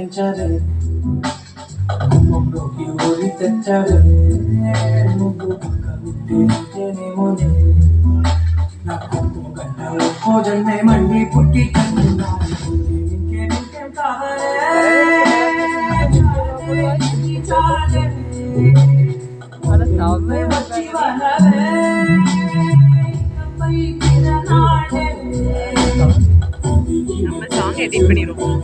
కవ్వించవే గుమ్మంలోకి ఊరి తెచ్చవే నువ్వు పక్క ఉంటేనేమోనే నా కొమ్ము గంట ఒక్కో జన్మే మళ్ళీ పుట్టి ఇంకేం కావాలే వచ్చి వనవే நம்ம சாங் எடிட் பண்ணிடுவோம்.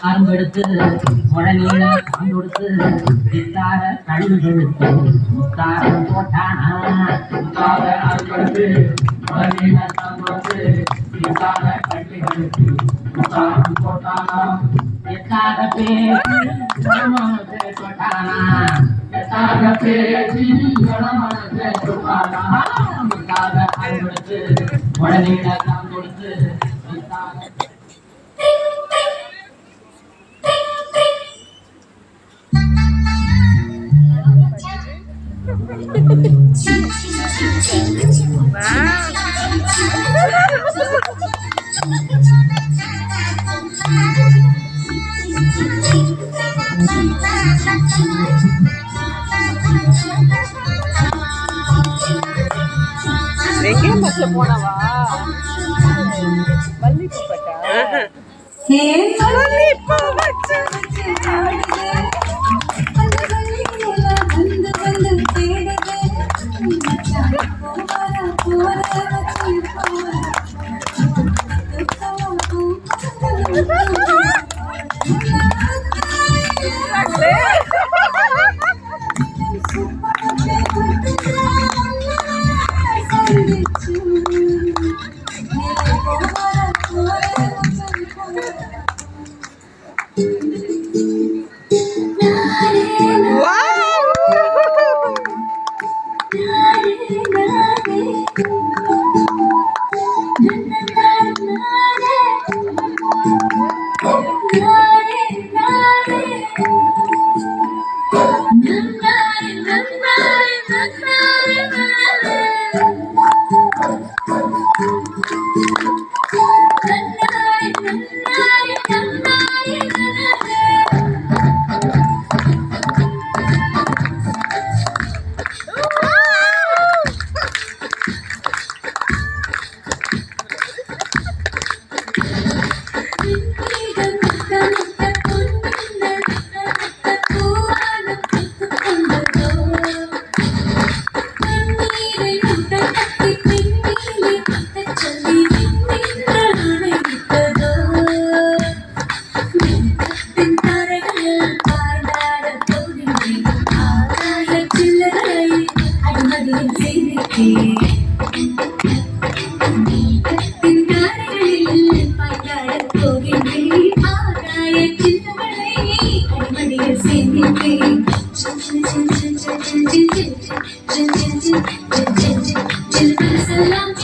அரும்பெடுத்து முழநீள கொடுத்து சித்தார கழுவெடுத்து முத்தாரம் போட்டானா முத்தாக அரும்பெடுத்து முழநீள கொடுத்து சித்தார கழுவெடுத்து முத்தாரம் போட்டானா எத்தாக பேசி மனசே போட்டானா எத்தாக பேசி மனசே போட்டானா முத்தாக அரும்பெடுத்து முழநீள கொடுத்து சித்தார எங்கே பச்சை போனவா மல்லிப்பூ பட்டா Salam